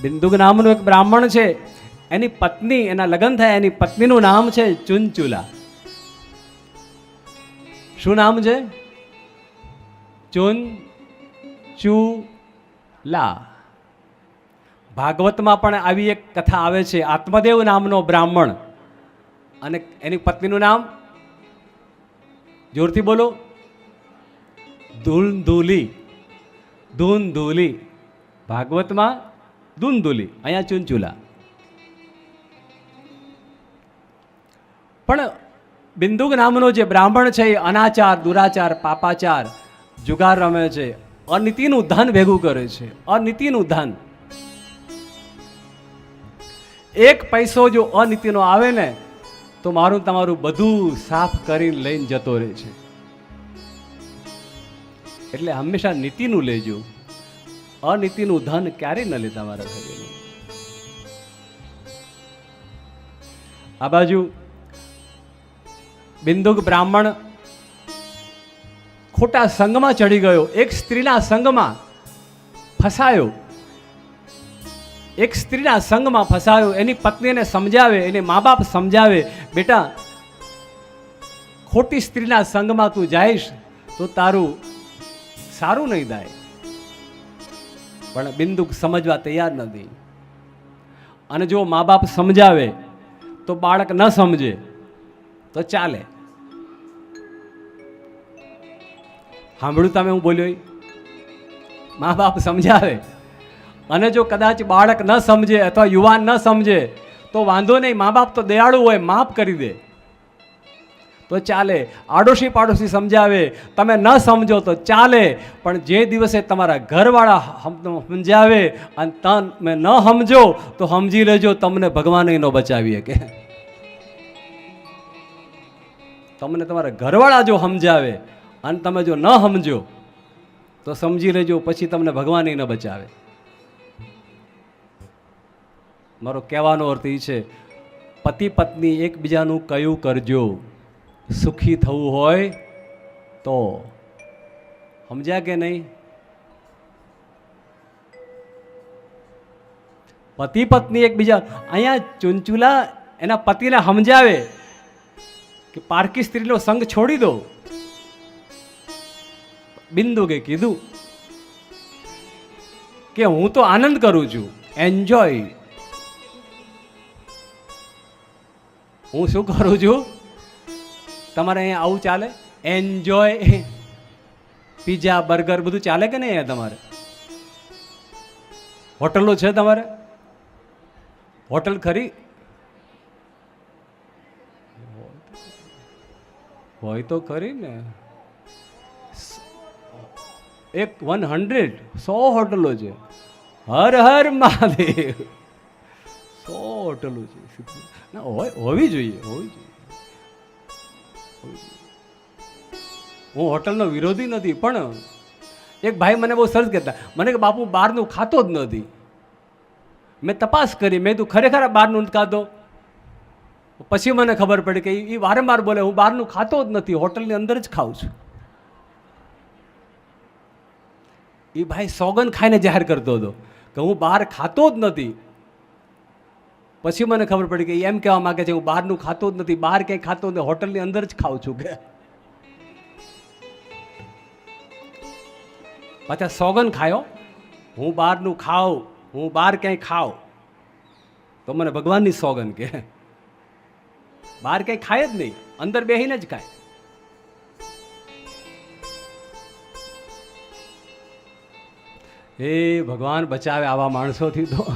બિંદુક નામનો એક બ્રાહ્મણ છે, એની પત્ની, એના લગ્ન થયા, એની પત્નીનું નામ છે ચુનચુલા. શું નામ છે? ચુનચુલા. ભાગવતમાં પણ આવી એક કથા આવે છે. આત્મદેવ નામનો બ્રાહ્મણ અને એની પત્નીનું નામ, જોરથી બોલો, ધૂંધુલી. ધૂંધુલી. ભાગવતમાં ધૂંધુલી, અહીંયા ચુનચુલા. પણ બિંદુક નામનો જે બ્રાહ્મણ છે એ અનાચાર, દુરાચાર, પાપાચાર, જુગાર રમે છે, અનીતિનું ધન ભેગું કરે છે. અનીતિનું ધન. એક પૈસો જો અનીતિનો આવે ને તો મારું તમારું બધું સાફ કરીને લઈને જતો રહે છે. એટલે હંમેશા નીતિનું લેજો, અનીતિનું ધન ક્યારેય ન લેતા મારા ભાઈઓ. આ બાજુ બિંદુક બ્રાહ્મણ ખોટા સંગમાં ચડી ગયો, એક સ્ત્રીના સંગમાં ફસાયો. એક સ્ત્રીના સંગમાં ફસાયો. એની પત્નીને સમજાવે, એને મા બાપ સમજાવે, બેટા ખોટી સ્ત્રીના સંગમાં તું જઈશ તો તારું સારું નહીં થાય. પણ બિંદુક સમજવા તૈયાર નથી. અને જો મા બાપ સમજાવે તો બાળક ન સમજે તો ચાલે. સાંભળ્યું તમે હું બોલ્યો? મા બાપ સમજાવે અને જો કદાચ બાળક ન સમજે અથવા યુવાન ન સમજે તો વાંધો નહીં, મા બાપ તો દયાળુ હોય, માફ કરી દે તો ચાલે. આડોશી પાડોશી સમજાવે, તમે ન સમજો તો ચાલે. પણ જે દિવસે તમારા ઘરવાળા સમજાવે અને તમે ન સમજો તો સમજી લેજો તમને ભગવાન ન બચાવી શકે. તમને તમારા ઘરવાળા જો સમજાવે અને તમે જો ન સમજો તો સમજી લેજો પછી તમને ભગવાન ન બચાવે. મારો કહેવાનો અર્થ એ છે, પતિ પત્ની એકબીજાનું કયું કરજો, સુખી થવું હોય તો. સમજ્યા કે નહીં? પતિ પત્ની એકબીજા, અહીંયા ચુનચુલા એના પતિને સમજાવે કે પારકી સ્ત્રીનો સંગ છોડી દો. બિંદુકે કીધું કે હું તો આનંદ કરું છું, એન્જોય. હું શું કરું છું? તમારે અહીંયા આવું ચાલે? એન્જોય. પીઝા બર્ગર બધું ચાલે કે નહીં? અહીંયા તમારે હોટલો છે? તમારે હોટલ ખરી હોય તો ખરી ને. 100 હોટલો છે. હર હર મહાદેવ. 100 હોટલો છે ના, હોવી જોઈએ, હોવી જોઈએ. હું હોટલનો વિરોધી નથી, પણ એક ભાઈ મને બહુ સરસ કહેતા, મને કે બાપુ બહારનું ખાતો જ નથી. મેં તપાસ કરી, મેં તું ખરેખર બહારનું નથી ખાતો? પછી મને ખબર પડી કે એ વારંવાર બોલે હું બહારનું ખાતો જ નથી, હોટલની અંદર જ ખાઉં છું. એ ભાઈ સોગન ખાઈને જાહેર કરતો હતો કે હું બહાર ખાતો જ નથી. પછી મને ખબર પડી કે એમ કહેવા માંગે છે હું બહારનું ખાતો જ નથી, બહાર ક્યાંય ખાતો નથી, હોટલની અંદર જ ખાઉં છું. કે પાછા સોગન ખાયો, હું બહારનું ખાઉં, હું બહાર ક્યાંય ખાઉં તો મને ભગવાનની સોગન કે બહાર ક્યાંય ખાય જ નહીં, અંદર બેહીને જ ખાય. હે ભગવાન બચાવે આવા માણસોથી તો.